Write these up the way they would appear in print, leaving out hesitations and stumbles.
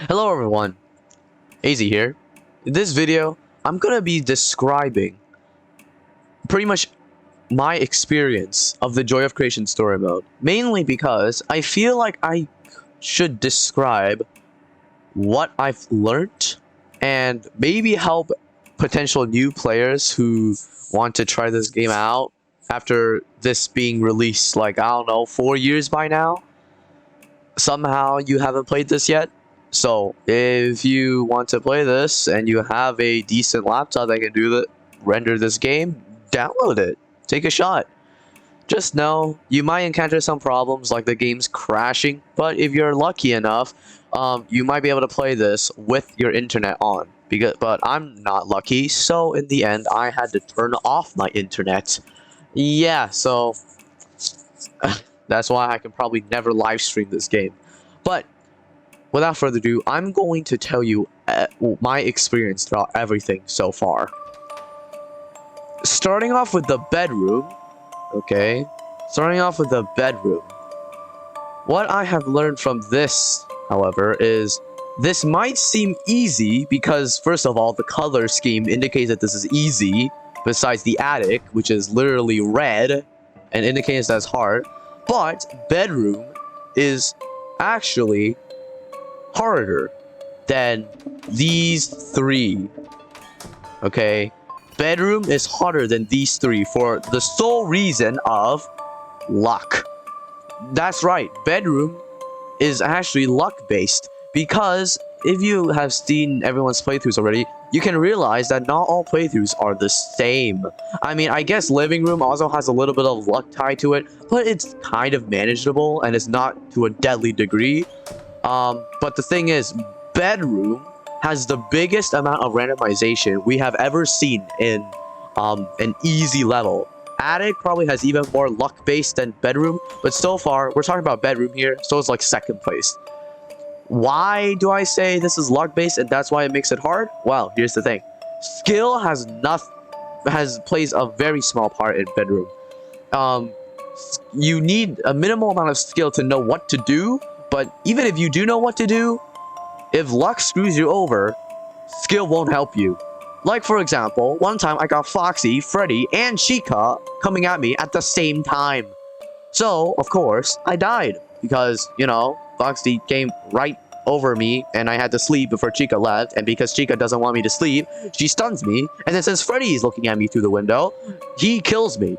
Hello everyone, AZ here. In this video, I'm gonna be describing pretty much my experience of the Joy of Creation story mode. Mainly because I feel like I should describe what I've learned and maybe help potential new players who want to try this game out after this being released like, I don't know, 4 years by now. Somehow you haven't played this yet. So if you want to play this and you have a decent laptop that can render this game, download it. Take a shot. Just know you might encounter some problems like the game's crashing, but if you're lucky enough, you might be able to play this with your internet on. But I'm not lucky, so in the end, I had to turn off my internet. Yeah, so that's why I can probably never live stream this game. But without further ado, I'm going to tell you my experience throughout everything so far. Starting off with the bedroom, okay? Starting off with the bedroom. What I have learned from this, however, is this might seem easy because, first of all, the color scheme indicates that this is easy, besides the attic, which is literally red, and indicates that's hard. But bedroom is actually harder than these three. Okay, bedroom is harder than these three for the sole reason of luck. That's right, bedroom is actually luck based, because if you have seen everyone's playthroughs already, you can realize that not all playthroughs are the same. I mean, I guess living room also has a little bit of luck tied to it, but it's kind of manageable and it's not to a deadly degree. But the thing is, bedroom has the biggest amount of randomization we have ever seen in an easy level. Attic probably has even more luck based than bedroom, but so far we're talking about bedroom here, so it's like second place. Why do I say this is luck based and that's why it makes it hard? Well, here's the thing. Skill plays a very small part in bedroom. You need a minimal amount of skill to know what to do, but even if you do know what to do, if luck screws you over, skill won't help you. Like, for example, one time I got Foxy, Freddy, and Chica coming at me at the same time. So, of course, I died because, you know, Foxy came right over me and I had to sleep before Chica left, and because Chica doesn't want me to sleep, she stuns me, and then since Freddy is looking at me through the window, he kills me.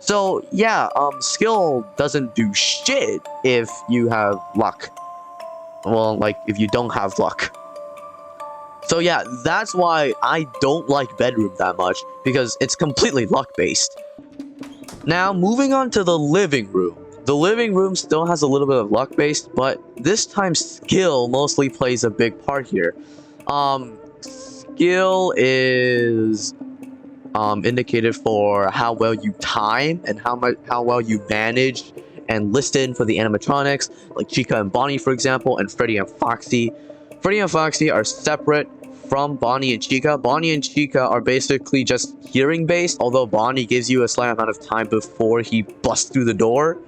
So yeah, skill doesn't do shit if you have luck. Well, like, if you don't have luck. So yeah, that's why I don't like bedroom that much, because it's completely luck based. Now, moving on to the living room. The living room still has a little bit of luck based, but this time skill mostly plays a big part here. Skill is indicated for how well you time and how well you manage and listen for the animatronics, like Chica and Bonnie, for example, and Freddy and Foxy. Freddy and Foxy are separate from Bonnie and Chica. Bonnie and Chica are basically just hearing based, although Bonnie gives you a slight amount of time before he busts through the door.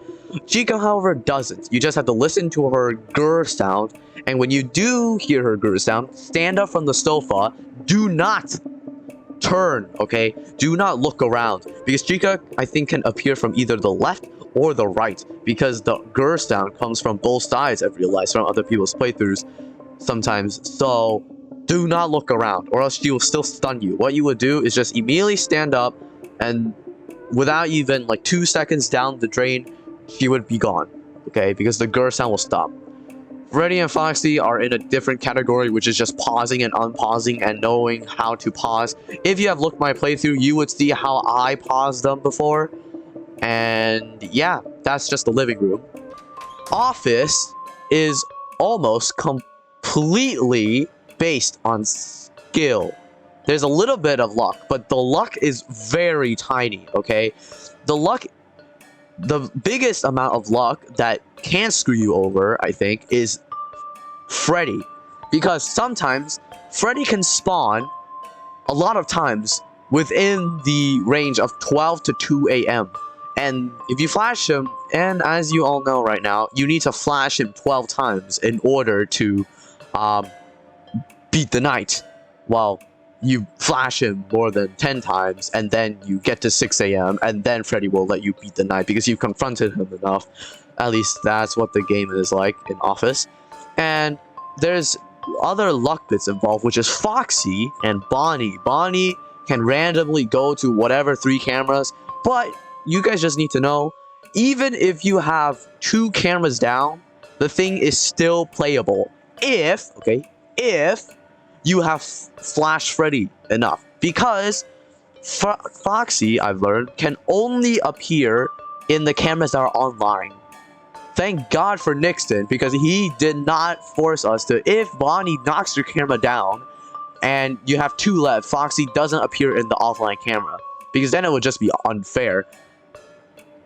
Chica, however, doesn't. You just have to listen to her grr sound, and when you do hear her grr sound, stand up from the sofa. Do not turn, okay? Do not look around, because Chica, I think, can appear from either the left or the right, because the grr sound comes from both sides, I've realized, from other people's playthroughs sometimes. So do not look around, or else she will still stun you. What you would do is just immediately stand up, and without even like 2 seconds down the drain, she would be gone, okay? Because the grr sound will stop. Freddy and Foxy are in a different category, which is just pausing and unpausing and knowing how to pause. If you have looked my playthrough, you would see how I paused them before. And yeah, that's just the living room. Office is almost completely based on skill. There's a little bit of luck, but the luck is very tiny, okay? The biggest amount of luck that can screw you over, I think, is Freddy. Because sometimes Freddy can spawn a lot of times within the range of 12 to 2 a.m. And if you flash him, and as you all know right now, you need to flash him 12 times in order to beat the night. Well, you flash him more than 10 times, and then you get to 6 a.m., and then Freddy will let you beat the night because you've confronted him enough. At least that's what the game is like in Office. And there's other luck bits involved, which is Foxy and Bonnie. Bonnie can randomly go to whatever 3 cameras, but you guys just need to know, even if you have 2 cameras down, the thing is still playable. If you have Flash Freddy enough. Because Foxy, I've learned, can only appear in the cameras that are online. Thank God for Nixon, because he did not force us to, if Bonnie knocks your camera down, and you have 2 left, Foxy doesn't appear in the offline camera. Because then it would just be unfair.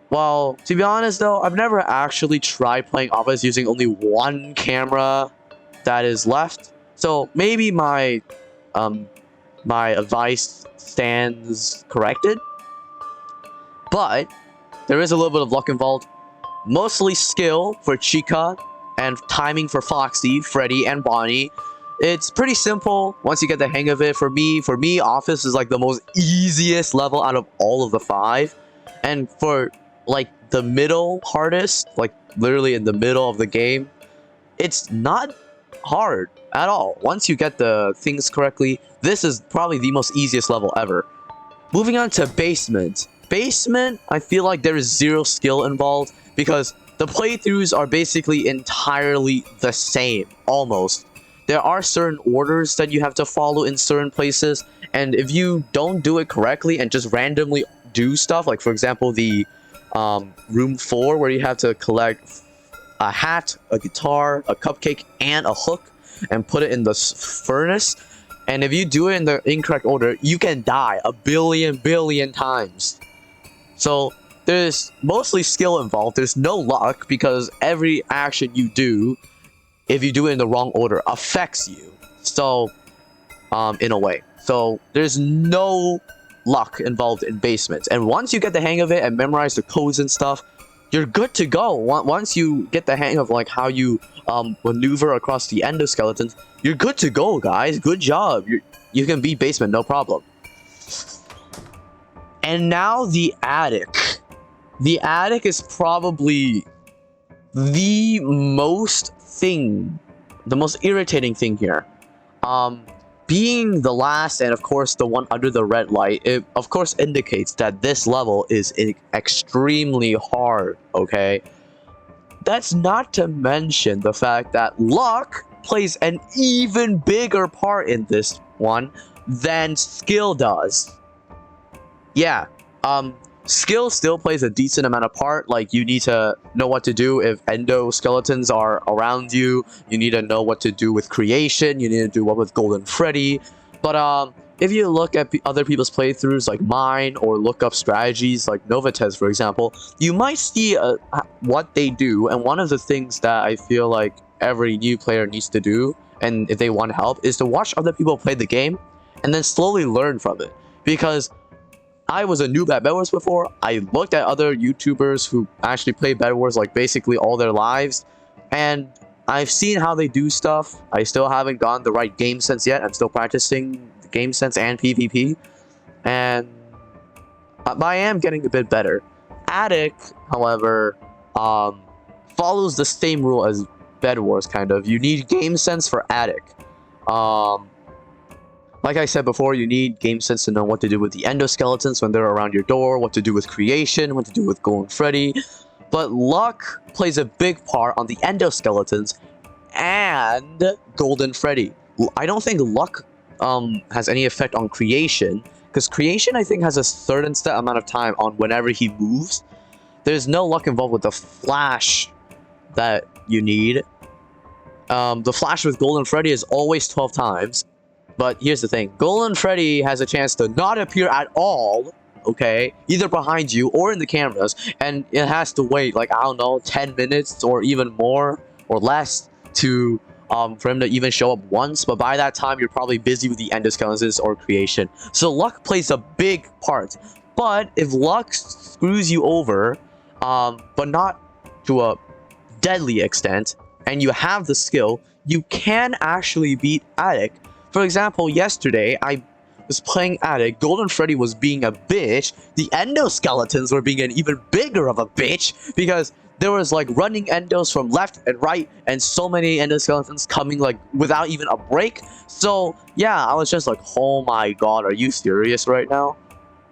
Well, to be honest though, I've never actually tried playing Office using only 1 camera that is left. So maybe my advice stands corrected. But there is a little bit of luck involved. Mostly skill for Chica and timing for Foxy, Freddy, and Bonnie. It's pretty simple once you get the hang of it. For me, Office is like the most easiest level out of all of the 5. And for like the middle hardest, like literally in the middle of the game, it's not hard at all. Once you get the things correctly, this is probably the most easiest level ever. Moving on to Basement. Basement, I feel like there is 0 skill involved because the playthroughs are basically entirely the same, almost. There are certain orders that you have to follow in certain places, and if you don't do it correctly and just randomly do stuff, like for example the room 4 where you have to collect a hat, a guitar, a cupcake, and a hook and put it in the furnace, and if you do it in the incorrect order, you can die a billion times. So there's mostly skill involved. There's no luck because every action you do, if you do it in the wrong order, affects you. So in a way, so there's no luck involved in Basements. And once you get the hang of it and memorize the codes and stuff, you're good to go. Once you get the hang of like how you maneuver across the endoskeletons, you're good to go, guys. Good job. You can beat Basement, no problem. And now the Attic. The Attic is probably the most irritating thing here. Being the last and of course the one under the red light, it of course indicates that this level is extremely hard, okay? That's not to mention the fact that luck plays an even bigger part in this one than skill does. Yeah, skill still plays a decent amount of part. Like, you need to know what to do if endoskeletons are around you. You need to know what to do with creation. You need to do what with Golden Freddy. But if you look at other people's playthroughs like mine, or look up strategies like Novatez, for example, you might see what they do. And one of the things that I feel like every new player needs to do, and if they want help, is to watch other people play the game and then slowly learn from it. Because I was a noob at Bed Wars before. I looked at other YouTubers who actually play Bed Wars like basically all their lives, and I've seen how they do stuff. I still haven't gotten the right game sense yet. I'm still practicing game sense and PvP, but I am getting a bit better. Attic, however, follows the same rule as Bed Wars, kind of. You need game sense for Attic. Like I said before, you need game sense to know what to do with the endoskeletons when they're around your door, what to do with creation, what to do with Golden Freddy. But luck plays a big part on the endoskeletons and Golden Freddy. I don't think luck has any effect on creation, because creation I think has a certain set amount of time on whenever he moves. There's no luck involved with the flash that you need. The flash with Golden Freddy is always 12 times. But here's the thing, Golden Freddy has a chance to not appear at all, okay? Either behind you or in the cameras, and it has to wait, like, I don't know, 10 minutes or even more or less to for him to even show up once. But by that time, you're probably busy with the endoskeletons or creation. So luck plays a big part. But if luck screws you over, but not to a deadly extent, and you have the skill, you can actually beat Attic For example, yesterday, I was playing Attic, Golden Freddy was being a bitch, the endoskeletons were being an even bigger of a bitch, because there was like running endos from left and right, and so many endoskeletons coming like without even a break. So yeah, I was just like, oh my god, are you serious right now?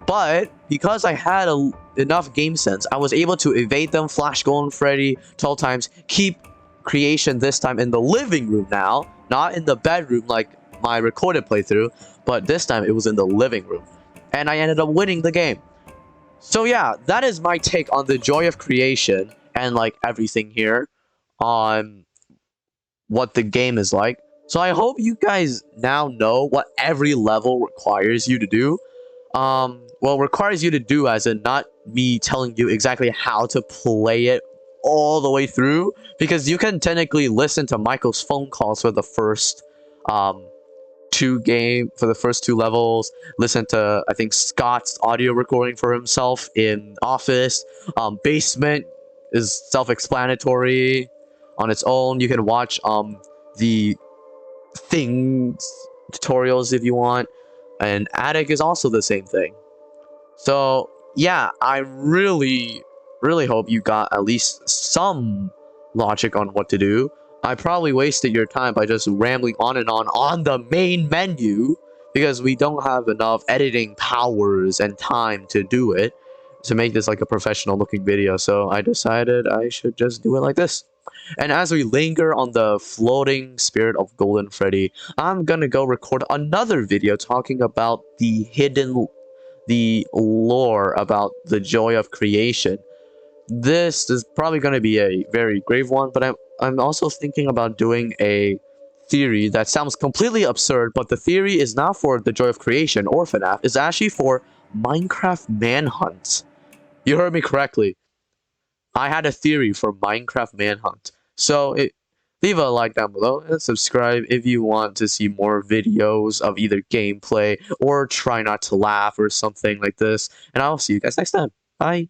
But because I had enough game sense, I was able to evade them, flash Golden Freddy 12 times, keep creation this time in the living room now, not in the bedroom like my recorded playthrough, but this time it was in the living room. And I ended up winning the game. So yeah, that is my take on the joy of creation and like everything here on what the game is like. So I hope you guys now know what every level requires you to do. Well, requires you to do as in not me telling you exactly how to play it all the way through, because you can technically listen to Michael's phone calls for the first two levels, listen to I think Scott's audio recording for himself in Office. Basement is self-explanatory on its own. You can watch the things tutorials if you want, and Attic is also the same thing. So yeah, I really hope you got at least some logic on what to do. I probably wasted your time by just rambling on the main menu, because we don't have enough editing powers and time to do it to make this like a professional looking video, so I decided I should just do it like this. And as we linger on the floating spirit of Golden Freddy, I'm gonna go record another video talking about the lore about the joy of creation. This is probably going to be a very grave one, but I'm also thinking about doing a theory that sounds completely absurd, but the theory is not for the joy of creation or FNAF, it's actually for Minecraft Manhunt. You heard me correctly. I had a theory for Minecraft Manhunt. So leave a like down below and subscribe if you want to see more videos of either gameplay or try not to laugh or something like this. And I'll see you guys next time. Bye.